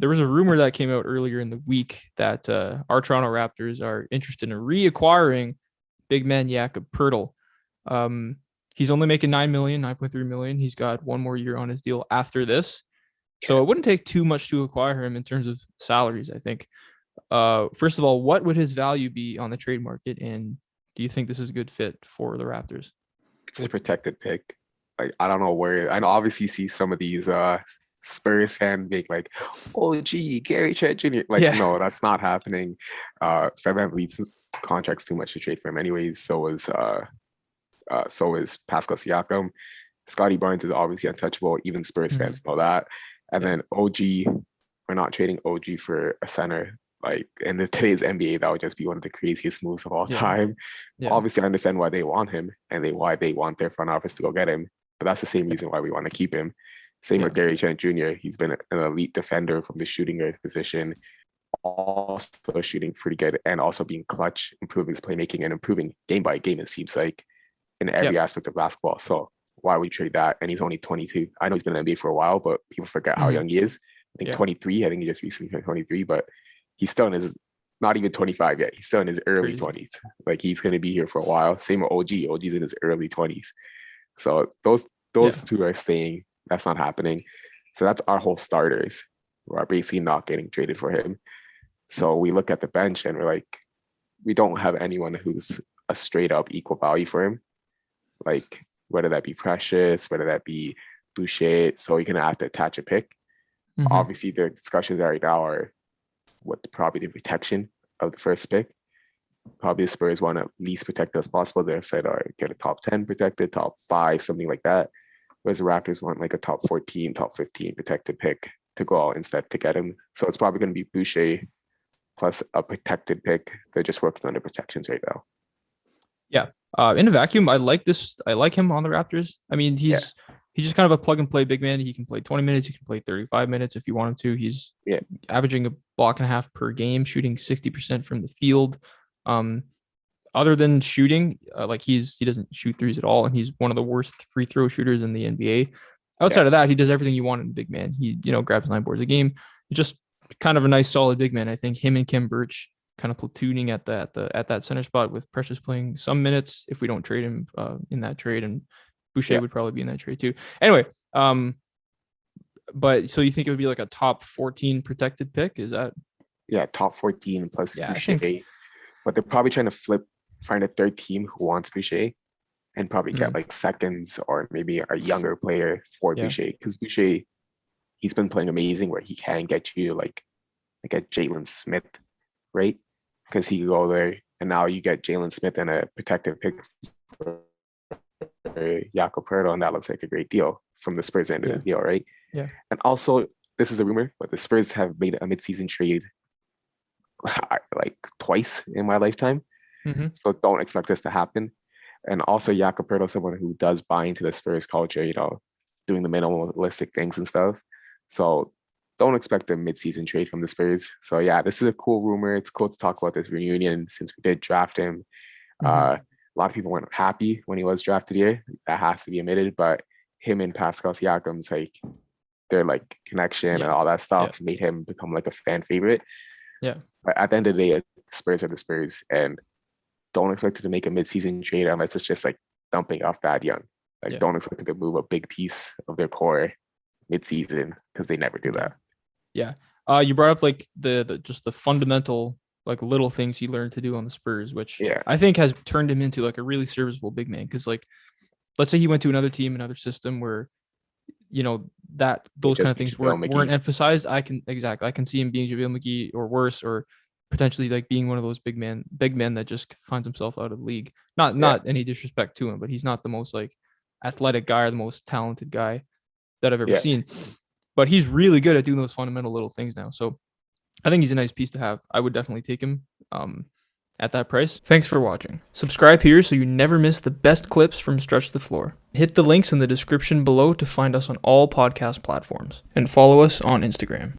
there was a rumor that came out earlier in the week that our Toronto Raptors are interested in reacquiring big man Jakob Poeltl. He's only making 9.3 million. He's got one more year on his deal after this. So it wouldn't take too much to acquire him in terms of salaries, I think. First of all, what would his value be on the trade market? And do you think this is a good fit for the Raptors? It's a protected pick. Like, I don't know where. I obviously see some of these Spurs fans being like, "Oh, gee, Gary Trent Jr." Like, Yeah. no, that's not happening. Fred VanVleet's contract's too much to trade for him, anyways. So is Pascal Siakam. Scotty Barnes is obviously untouchable. Even Spurs fans know that. And then OG, we're not trading OG for a center. Like in today's NBA, that would just be one of the craziest moves of all time. Yeah. Obviously, I understand why they want him and why they want their front office to go get him. But that's the same reason why we want to keep him. Same with Gary Trent Jr. He's been an elite defender from the shooting guard position, also shooting pretty good and also being clutch, improving his playmaking and improving game by game, it seems like, in every aspect of basketball. So why would we trade that? And he's only 22. I know he's been in the NBA for a while, but people forget how young he is. I think 23. I think he just recently turned 23, but he's still in his, not even 25 yet. He's still in his early 20s. Like, he's going to be here for a while. Same with OG. OG's in his early 20s. So those two are staying. That's not happening. So that's our whole starters. We're basically not getting traded for him. So we look at the bench and we're like, we don't have anyone who's a straight up equal value for him. Like, whether that be Precious, whether that be Boucher. So you're going to have to attach a pick. Obviously, the discussions right now are probably the protection of the first pick. Probably the Spurs want to least protect as possible. They said, all right, get a top 10 protected, top 5, something like that. Whereas the Raptors want like a top 14, top 15 protected pick to go out instead to get him. So it's probably going to be Boucher plus a protected pick. They're just working on the protections right now. Yeah. In a vacuum, I like this. I like him on the Raptors. I mean, he's just kind of a plug and play big man. He can play 20 minutes. He can play 35 minutes if you want him to. He's averaging a block and a half per game, shooting 60% from the field. Other than shooting, like he doesn't shoot threes at all, and he's one of the worst free throw shooters in the NBA. Outside of that, he does everything you want in a big man. He, grabs 9 boards a game. He's just kind of a nice, solid big man. I think him and Kim Birch kind of platooning at that center spot with Precious playing some minutes if we don't trade him in that trade, and Boucher would probably be in that trade too. Anyway, but so you think it would be like a top 14 protected pick? Is that? Yeah, top 14 plus Boucher. But they're probably trying to find a third team who wants Boucher and probably get like seconds or maybe a younger player for Boucher, because Boucher, he's been playing amazing where he can get you like a Jalen Smith, right? Because he could go there, and now you get Jalen Smith and a protective pick for Jakob Poeltl, and that looks like a great deal from the Spurs end of the deal, right? Yeah. And also, this is a rumor, but the Spurs have made a midseason trade like twice in my lifetime. So don't expect this to happen. And also, Jakob Poeltl is someone who does buy into the Spurs culture, doing the minimalistic things and stuff. So don't expect a mid-season trade from the Spurs. So yeah, this is a cool rumor. It's cool to talk about this reunion since we did draft him. A lot of people weren't happy when he was drafted here. That has to be admitted. But him and Pascal Siakam's like their like connection and all that stuff made him become like a fan favorite. Yeah. But at the end of the day, Spurs are the Spurs, and don't expect it to make a mid-season trade unless it's just like dumping off that young. Like don't expect it to move a big piece of their core mid-season, because they never do that. Yeah. You brought up like the just the fundamental like little things he learned to do on the Spurs, which I think has turned him into like a really serviceable big man. Because like, let's say he went to another team, another system where that those kind of things weren't emphasized. I can see him being JaVale McGee or worse, or potentially like being one of those big men that just finds himself out of the league. Not any disrespect to him, but he's not the most like athletic guy or the most talented guy that I've ever seen. But he's really good at doing those fundamental little things now. So I think he's a nice piece to have. I would definitely take him at that price. Thanks for watching. Subscribe here so you never miss the best clips from Stretch the Floor. Hit the links in the description below to find us on all podcast platforms, and follow us on Instagram.